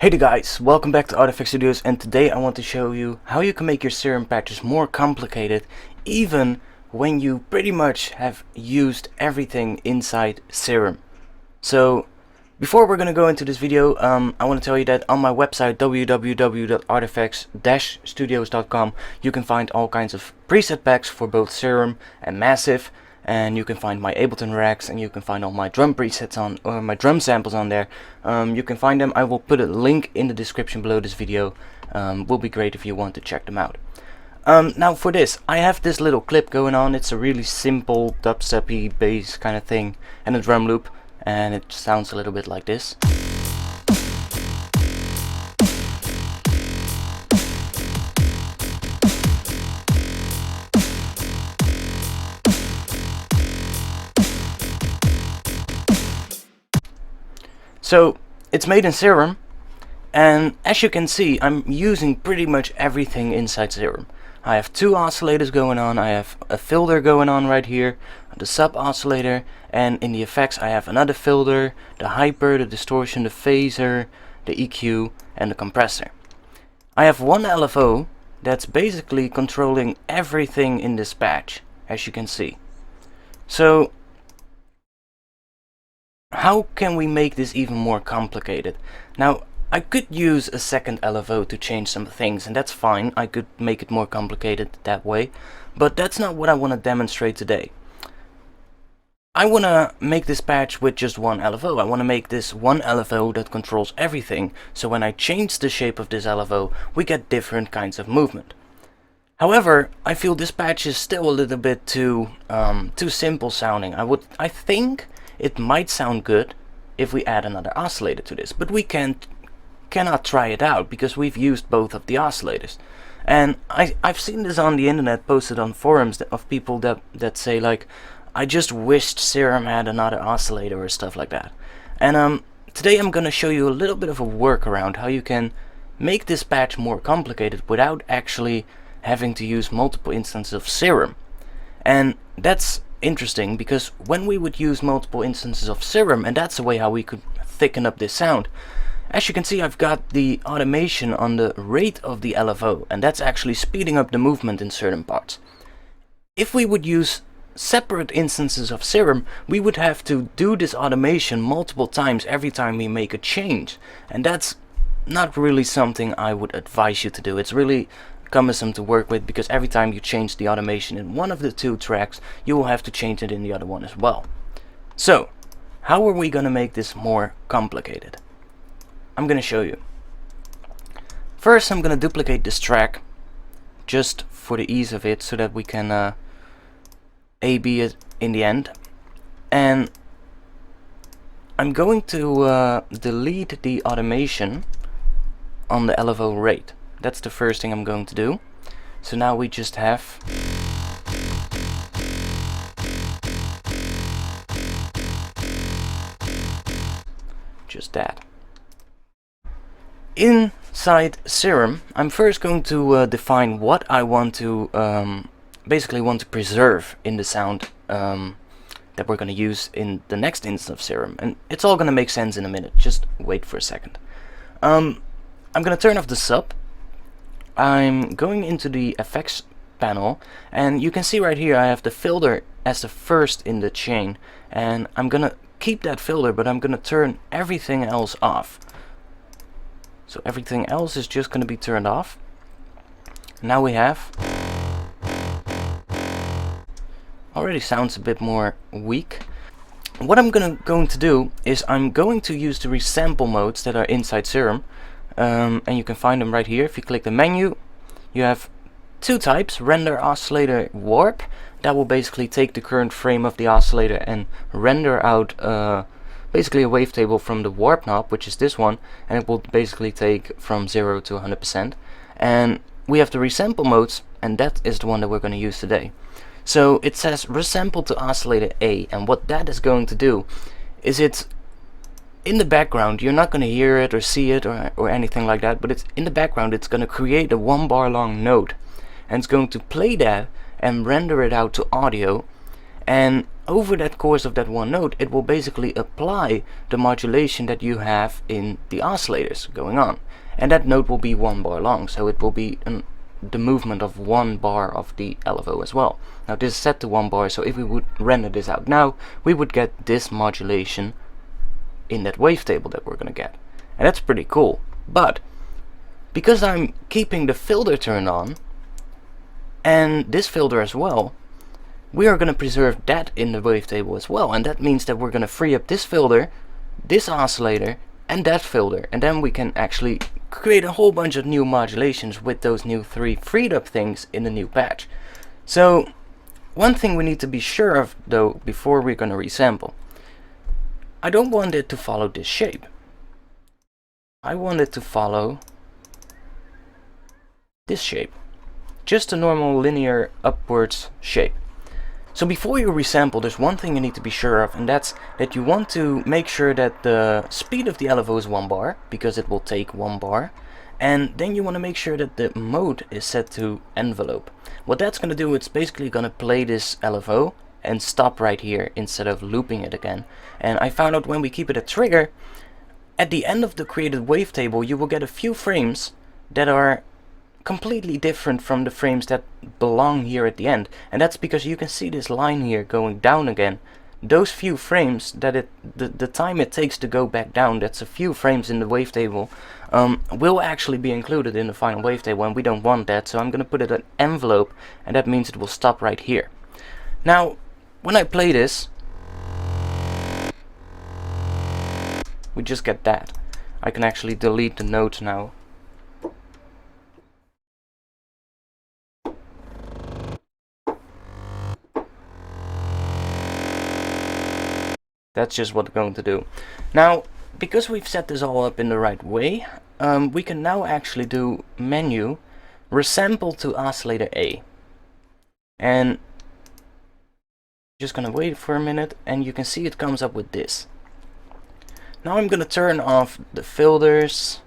Hey there guys, welcome back to ARTFX Studios, and today I want to show you how you can make your Serum patches more complicated even when you pretty much have used everything inside Serum. So before we're gonna go into this video, I want to tell you that on my website www.artfx-studios.com you can find all kinds of preset packs for both Serum and Massive, and you can find my Ableton racks, and you can find all my drum presets on, or my drum samples on there. You can find them. I will put a link in the description below this video. Will be great if you want to check them out. Now for this, I have this little clip going on. It's a really simple dubstep-y bass kind of thing and a drum loop, and it sounds a little bit like this. So it's made in Serum, and as you can see, I'm using pretty much everything inside Serum. I have two oscillators going on, I have a filter going on right here, the sub oscillator, and in the effects I have another filter, the hyper, the distortion, the phaser, the EQ, and the compressor. I have one LFO that's basically controlling everything in this patch, as you can see. So how can we make this even more complicated? Now, I could use a second LFO to change some things, and that's fine. I could make it more complicated that way, but that's not what I want to demonstrate today. I want to make this patch with just one LFO. I want to make this one LFO that controls everything, so when I change the shape of this LFO, we get different kinds of movement. However, I feel this patch is still a little bit too simple sounding. I think it might sound good if we add another oscillator to this, but we cannot try it out because we've used both of the oscillators. And I've seen this on the internet posted on forums of people that say like, I just wished Serum had another oscillator or stuff like that. And today I'm gonna show you a little bit of a workaround how you can make this patch more complicated without actually having to use multiple instances of Serum. And that's interesting because when we would use multiple instances of Serum, and that's the way how we could thicken up this sound, as you can see I've got the automation on the rate of the LFO, and that's actually speeding up the movement in certain parts. If we would use separate instances of Serum, we would have to do this automation multiple times every time we make a change, and that's not really something I would advise you to do. It's really cumbersome to work with because every time you change the automation in one of the two tracks, you will have to change it in the other one as well. So how are we gonna make this more complicated? I'm gonna show you. First I'm gonna duplicate this track just for the ease of it so that we can A/B it in the end, and I'm going to delete the automation on the LFO rate. That's the first thing I'm going to do. So now we just have just that. Inside Serum, I'm first going to define what I want to basically want to preserve in the sound that we're going to use in the next instance of Serum, and it's all going to make sense in a minute. Just wait for a second. I'm going to turn off the sub. I'm going into the effects panel, and you can see right here I have the filter as the first in the chain, and I'm gonna keep that filter, but I'm gonna turn everything else off. So everything else is just gonna be turned off. Now we have, already sounds a bit more weak. What I'm going to do is I'm going to use the resample modes that are inside Serum. And you can find them right here. If you click the menu, you have two types: render, oscillator, warp. That will basically take the current frame of the oscillator and render out basically a wavetable from the warp knob, which is this one, and it will basically take from 0 to 100%. And we have the resample modes, and that is the one that we're going to use today. So it says resample to oscillator A, and what that is going to do is it's in the background. You're not going to hear it or see it or anything like that, but it's in the background. It's going to create a 1 bar long note, and it's going to play that and render it out to audio, and over that course of that one note, it will basically apply the modulation that you have in the oscillators going on. And that note will be 1 bar long, so it will be the movement of 1 bar of the LFO as well. Now this is set to 1 bar, so if we would render this out now, we would get this modulation in that wavetable that we're gonna get. And that's pretty cool. But because I'm keeping the filter turned on, and this filter as well, we are going to preserve that in the wavetable as well, and that means that we're going to free up this filter, this oscillator, and that filter, and then we can actually create a whole bunch of new modulations with those new 3 freed up things in the new patch. So one thing we need to be sure of though before we're going to resample, I don't want it to follow this shape. I want it to follow this shape, just a normal linear upwards shape. So before you resample, there's one thing you need to be sure of, and that's that you want to make sure that the speed of the LFO is 1 bar, because it will take 1 bar, and then you want to make sure that the mode is set to envelope. What that's going to do, it's basically going to play this LFO and stop right here instead of looping it again. And I found out when we keep it a trigger, at the end of the created wavetable you will get a few frames that are completely different from the frames that belong here at the end, and that's because you can see this line here going down again. Those few frames that the time it takes to go back down, that's a few frames in the wavetable, will actually be included in the final wavetable, and we don't want that, so I'm going to put it an envelope, and that means it will stop right here. Now when I play this, we just get that. I can actually delete the notes now. That's just what we're going to do. Now, because we've set this all up in the right way, we can now actually do menu, resample to oscillator A. And just gonna wait for a minute, and you can see it comes up with this. Now I'm gonna turn off the filters.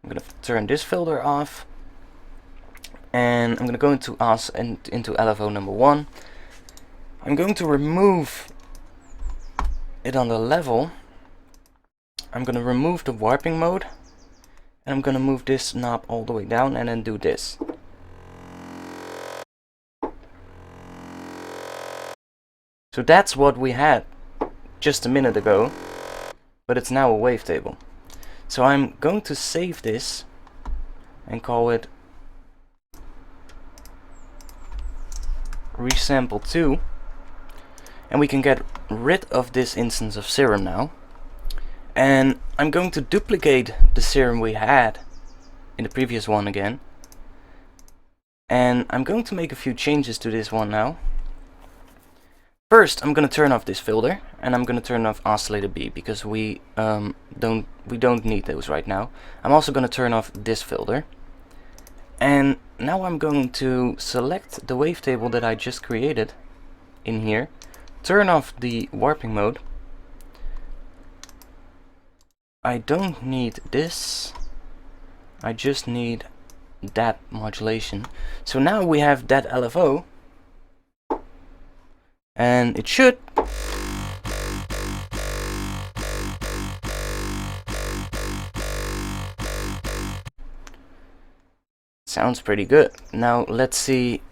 I'm gonna turn this filter off, and I'm gonna go into into LFO number 1. I'm going to remove it on the level. I'm gonna remove the warping mode, and I'm gonna move this knob all the way down and then do this. So that's what we had just a minute ago, but it's now a wavetable. So I'm going to save this and call it Resample 2, and we can get rid of this instance of Serum now. And I'm going to duplicate the Serum we had in the previous one again, and I'm going to make a few changes to this one now. First, I'm going to turn off this filter, and I'm going to turn off oscillator B, because we don't need those right now. I'm also going to turn off this filter, and now I'm going to select the wavetable that I just created in here, turn off the warping mode. I don't need this, I just need that modulation. So now we have that LFO, and it should sounds pretty good. Now let's see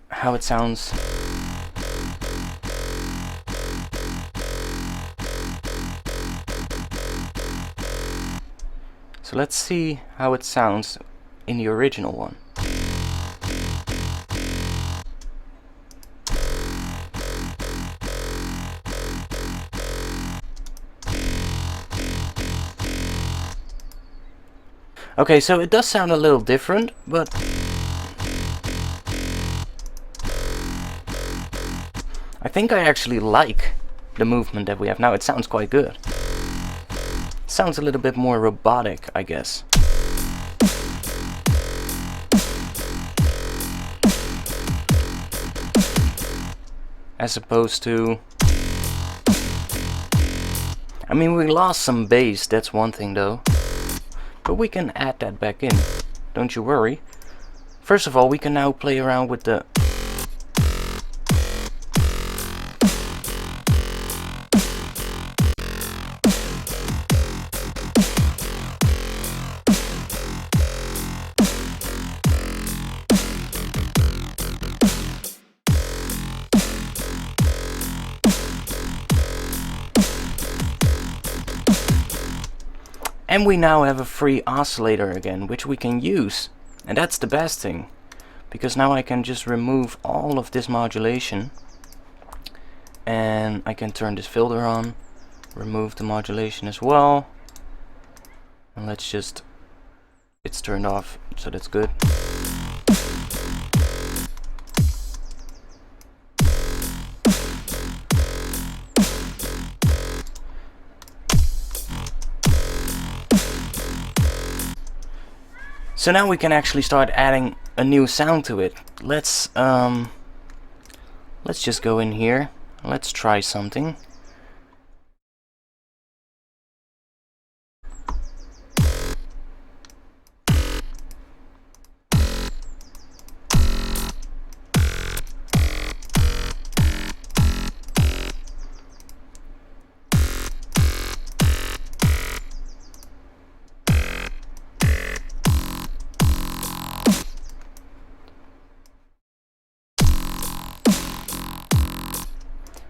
how it sounds. So let's see how it sounds in the original one. Okay, so it does sound a little different, but I think I actually like the movement that we have now. It sounds quite good. Sounds a little bit more robotic, I guess. As opposed to... I mean, we lost some bass, that's one thing though. But we can add that back in, don't you worry. First of all, we can now play around with the And we now have a free oscillator again, which we can use. And that's the best thing, because now I can just remove all of this modulation and I can turn this filter on, remove the modulation as well, and let's just, it's turned off, so that's good. So now we can actually start adding a new sound to it. Let's just go in here. Let's try something.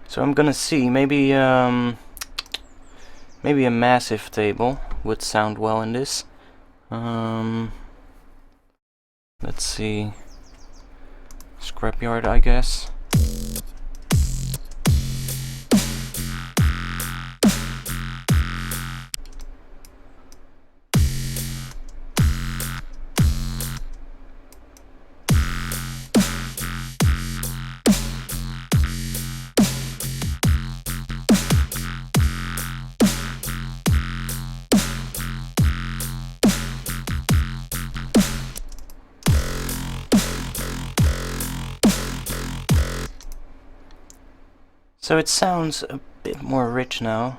So I'm gonna see, maybe maybe a massive table would sound well in this. Let's see, scrapyard, I guess. So it sounds a bit more rich now.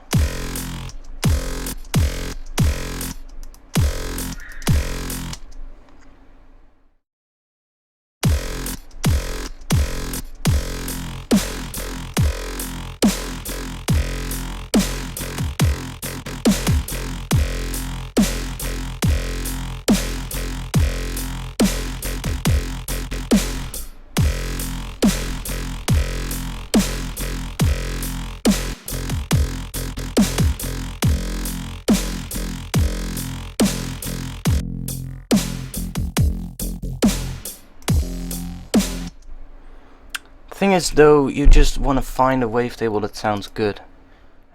Thing is though, you just want to find a wavetable that sounds good,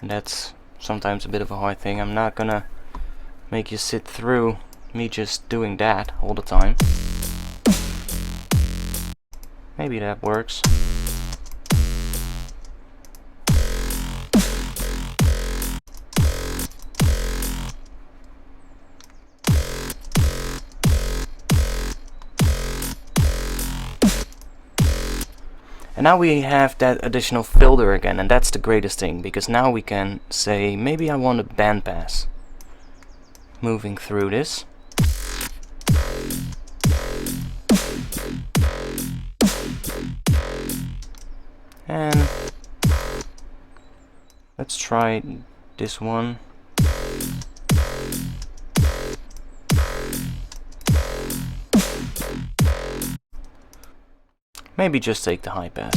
and that's sometimes a bit of a hard thing. I'm not gonna make you sit through me just doing that all the time. Maybe that works. And now we have that additional filter again, and that's the greatest thing, because now we can say, maybe I want a bandpass moving through this. And let's try this one. Maybe just take the high pass.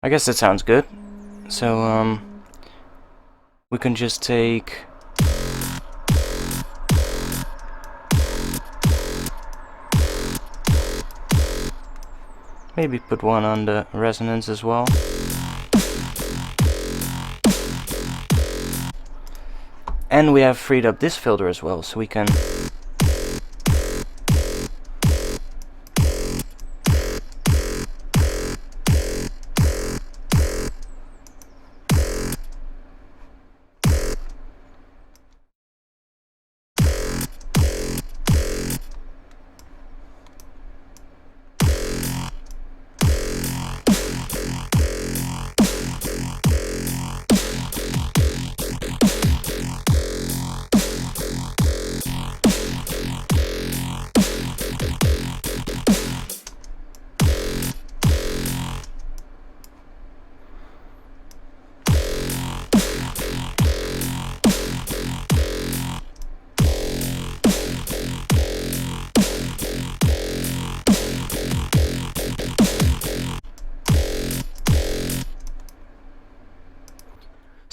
I guess that sounds good. So we can just take maybe put one on the resonance as well. And we have freed up this filter as well, so we can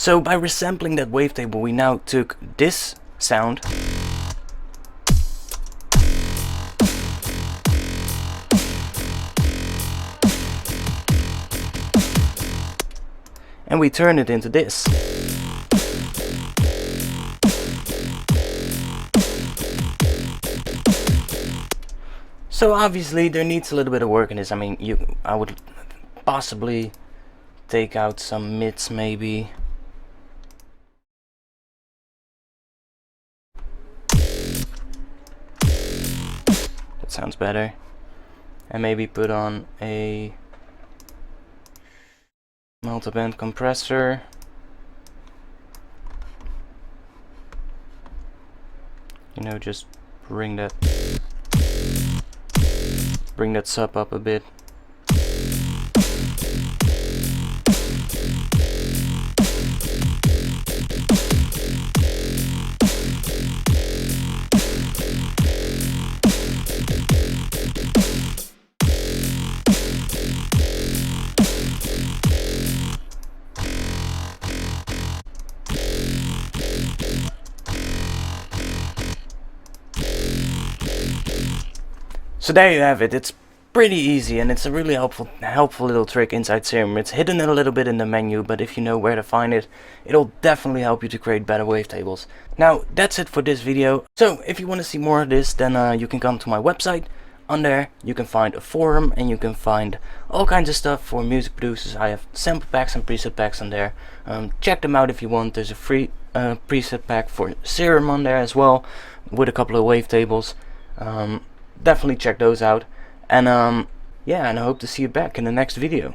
So by resampling that wavetable, we now took this sound and we turn it into this. So obviously there needs a little bit of work in this. I mean, I would possibly take out some mids maybe. That sounds better. And maybe put on a multiband compressor. You know, just bring that sub up a bit. So there you have it. It's pretty easy, and it's a really helpful little trick inside Serum. It's hidden a little bit in the menu, but if you know where to find it, it'll definitely help you to create better wavetables. Now that's it for this video. So if you want to see more of this, then you can come to my website. On there you can find a forum, and you can find all kinds of stuff for music producers. I have sample packs and preset packs on there. Check them out if you want. There's a free preset pack for Serum on there as well, with a couple of wavetables. Definitely check those out, and yeah, and I hope to see you back in the next video.